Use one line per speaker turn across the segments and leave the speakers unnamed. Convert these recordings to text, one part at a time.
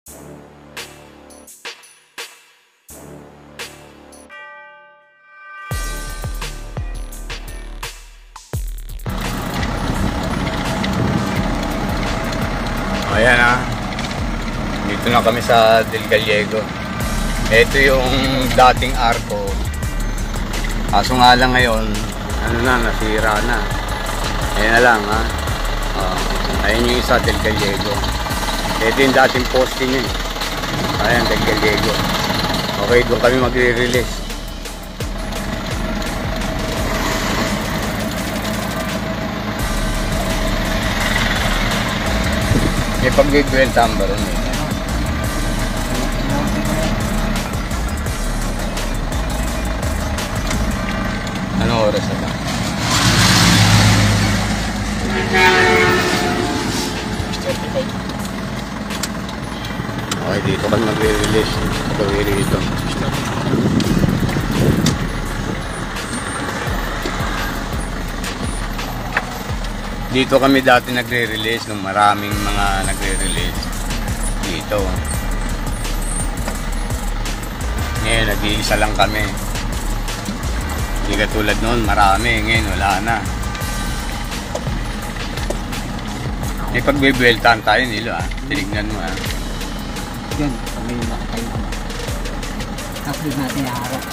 Ayan dito na kami sa Del Gallego. Ito yung dating arko. Kaso nga lang ngayon, nasira na. Ayan na lang ayan yung isa, Del Gallego. Ito yung dating poste niya. Ayan, Del Gallego. Okay, doon kami magre-release. May pagbibenta ang baron eh. Anong oras na ba? Okay, dito kami magre-release. Gawin dito. Dito kami dati nagre-release nung maraming mga nagre-release dito. Ngayon nag-iisa lang kami. Hindi katulad noon marami, ngayon wala na. May pagbibeltahan tayo nila tinignan mo
Yan, kami nakatayo naman. Tapos natin iharap.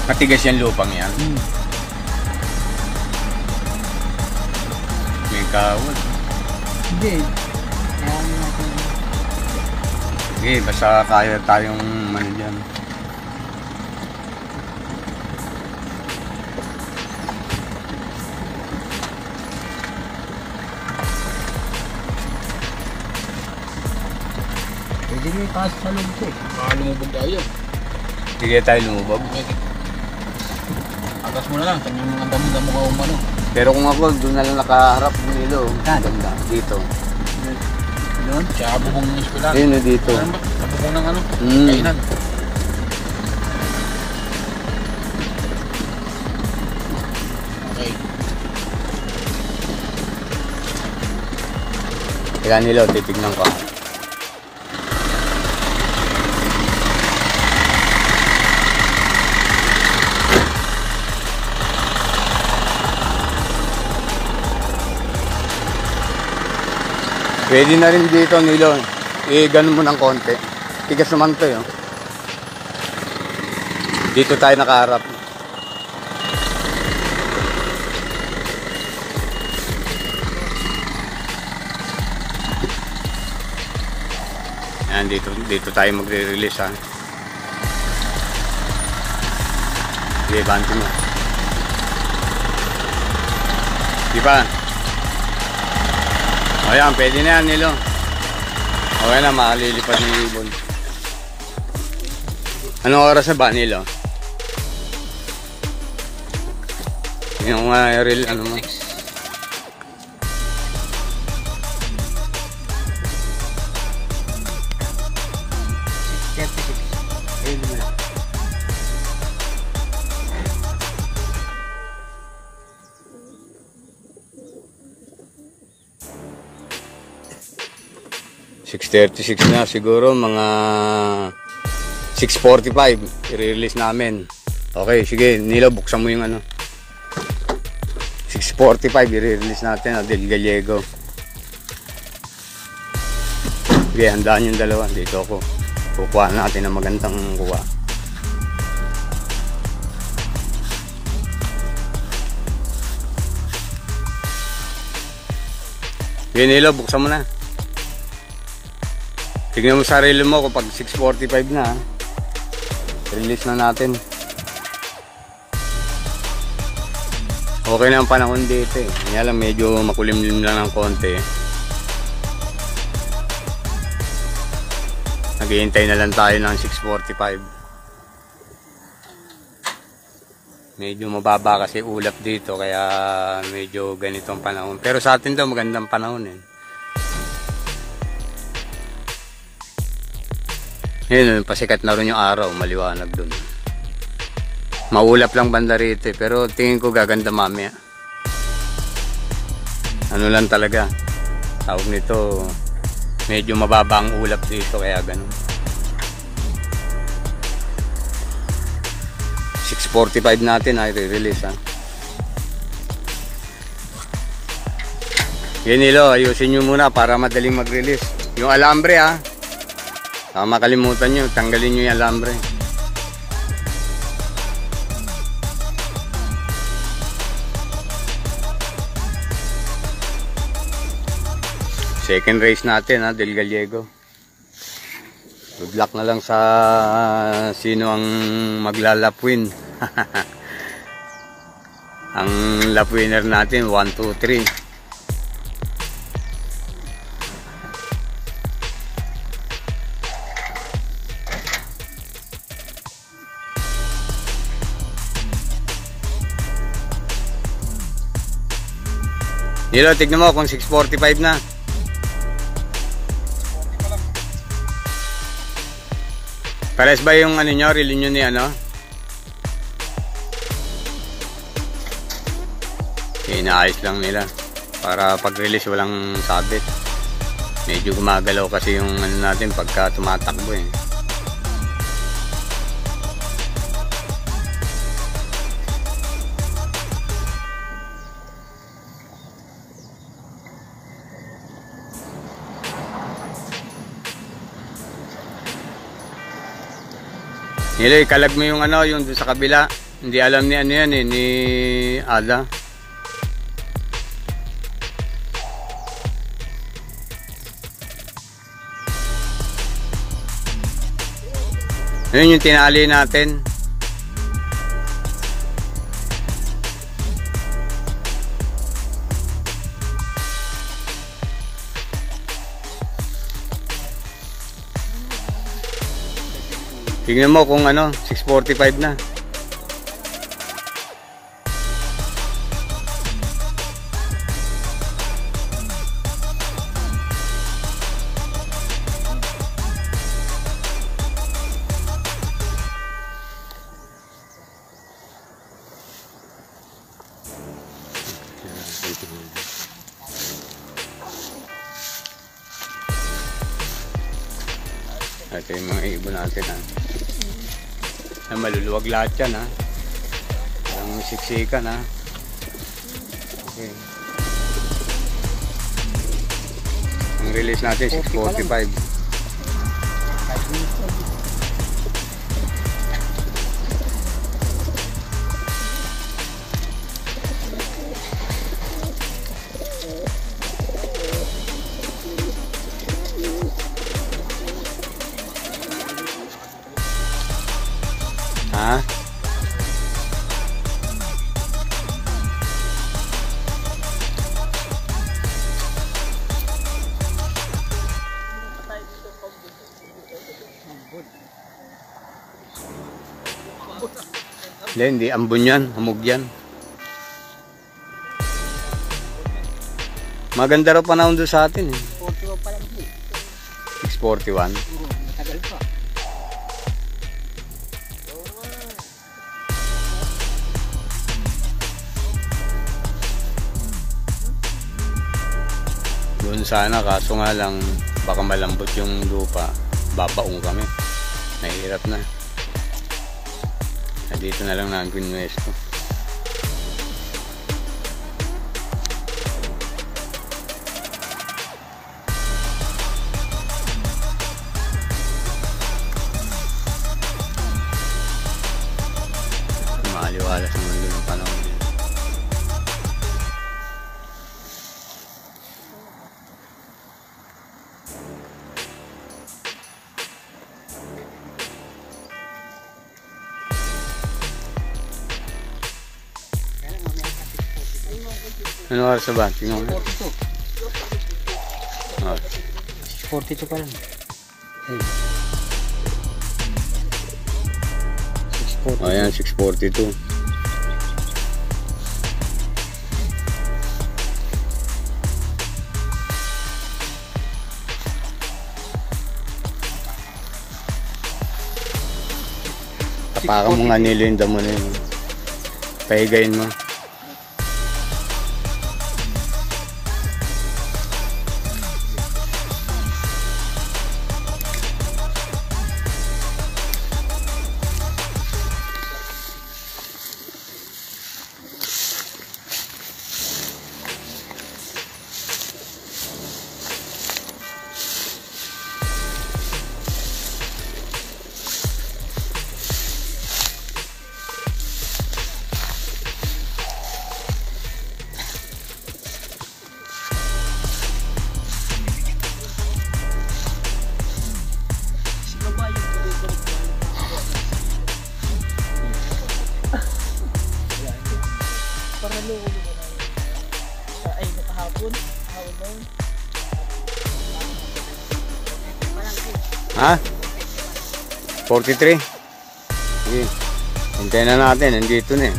Matigas yung lupang yan. May kawal.
Hindi. Kaya natin.
Okay, basta kaya tayong dyan.
Pwede nyo ipasok sa loob ko eh.
Lumubog tayo.
Sige tayo lumubog.
Agas mo na lang, kanya mga damo-damo ka umano.
Pero kung ako, doon na lang nakaharap ng ilo. Ganda, dito.
Doon?
Siya bubong ng eskwela.
Ayun na dito.
Ano ba? Bubong ng kainan. Okay.
Kaya nila, titignan ko. Pwede na rin dito nilo. Ganun mo ng konti. Tigas naman to yun. Dito tayo nakaharap. Ayan, dito tayo magre-release Sige, banti mo. Di ba? Ayan, pwede na yan nilo. Okay na, makalilipad ng ibon. Anong oras na ba nilo? Yung real ano mo?
Ayun mo lang.
.36 na siguro, mga 6:45 i-release namin. Okay, sige Nilo, buksan mo yung 6:45 i-release natin Del Gallego. Sige, handaan yung dalawa. Dito ako kukuha natin ng magandang kuha. Sige Nilo, buksan mo na. Tignan mo sarili mo kapag 6:45 na. Release na natin. Okay na ang panahon dito eh. Kaya lang medyo makulimlim lang ng konti. Naghihintay na lang tayo ng 6:45. Medyo mababa kasi ulap dito kaya medyo ganitong panahon. Pero sa atin daw magandang panahon eh. Yun, pasikat na rin yung araw, maliwanag dun. Maulap lang banda rito pero tingin ko gaganda mamaya. Ano lang talaga, tawag nito, Medyo mababa ang ulap dito kaya ganun. 6:45 natin ay re-release ha. Yan nilo, ayusin nyo muna para madaling mag-release. Yung alambre ha. Makalimutan nyo, tanggalin nyo yung alambre. Second race natin ha, Del Gallego. Good luck na lang sa sino ang maglalapwin. Ang lap winner natin 1, 2, 3. Nilo, tignan mo kung 6:45 na. Pares ba yung ano nyo, reel nyo ni ano? Inaayos lang nila para pag-release walang sabit. Medyo gumagalaw kasi yung ano natin pagka tumatakbo eh. Nilo, ikalag mo yung ano, yung doon sa kabila. Hindi alam ni ano yan eh, ni Ada. Yun yung tinali natin. Tingnan mo kung ano, 6:45 na. Ito yung mga ibon natin ha. Na maluluwag lahat yan ha. Walang siksikan ha. Okay. Ang release natin 6:45. Ha? Hindi, ambon yan, hamog yan. Maganda raw panahon doon sa atin eh.
41 pa lang po.
6:41.
Matagal pa.
Doon sana, kaso nga lang baka malambot yung lupa, babaong kami, nahihirap na. Dito na lang namin pinwesto. Maaliwalas naman doon ang panahon din. Ano oras na ba? Tingnan mo.
42.
Oh.
42 pa lang.
Oh, ayan, 6:42. Tapakan mo nga nilinda mo na yun. Pahigayin mo. Ha? 43? Sige. Hintayin na natin. Nandito na eh.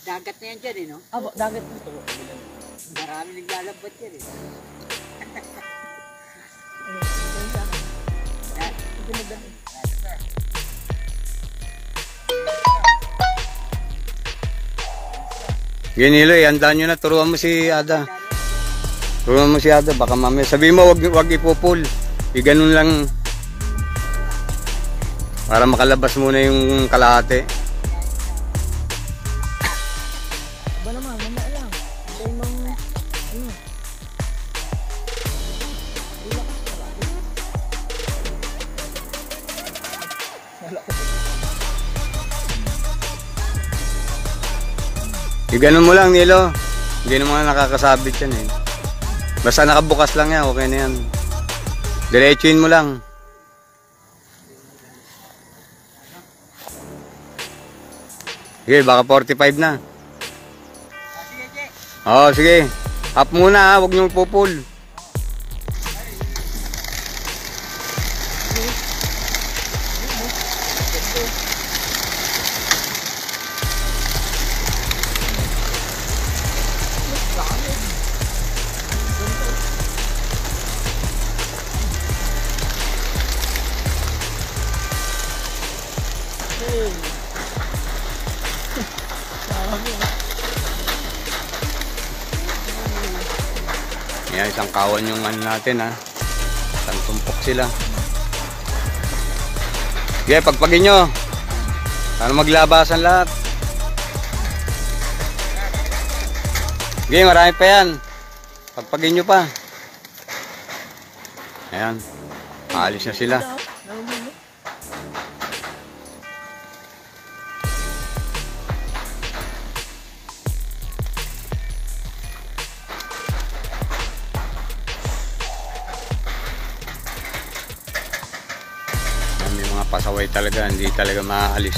Dagat na yan dyan eh, no?
Aba, dagat mo ito.
Marami naglalabot yan eh.
Ginilo, handaan nyo na. Turuan mo si Ada. Turuan mo si Ada. Baka mamaya. Sabihin mo, wag ipupul. Ganun lang. Para makalabas muna yung kalahati.
Aba naman, mamaya lang. Hintay mong, ano.
Ganun mo lang, Nilo. Hindi naman nakakasabit yan eh. Basta nakabukas lang yan, okay na yan. Diretsuin mo lang. Sige, baka 45 na. Oo, sige. Up muna ha, huwag niyong pupul. Yan, isang kawan yung ano natin ha. Isang tumpok sila. Sige, pagpagin nyo. Para maglabasan lahat. Sige, marami pa yan. Pagpagin nyo pa. Ayan. Aalis na sila. Pasaway talaga, hindi talaga maaalis.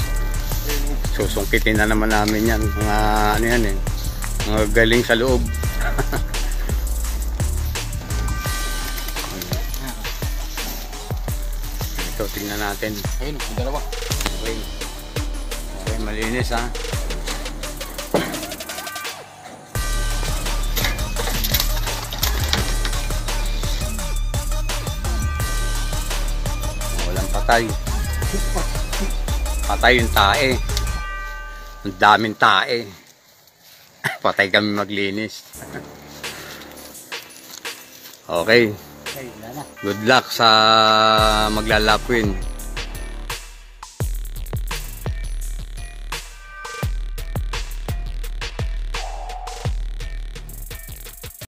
Susungkitin na naman namin yan. Mga ano yan eh, mga galing sa loob. Ito, tingnan natin.
Ayun, yung dalawa.
Okay, okay, malinis ha. Walang patay. Patay yung tae. Ang daming tae. Patay kami maglinis. Okay. Good luck sa maglalapwin.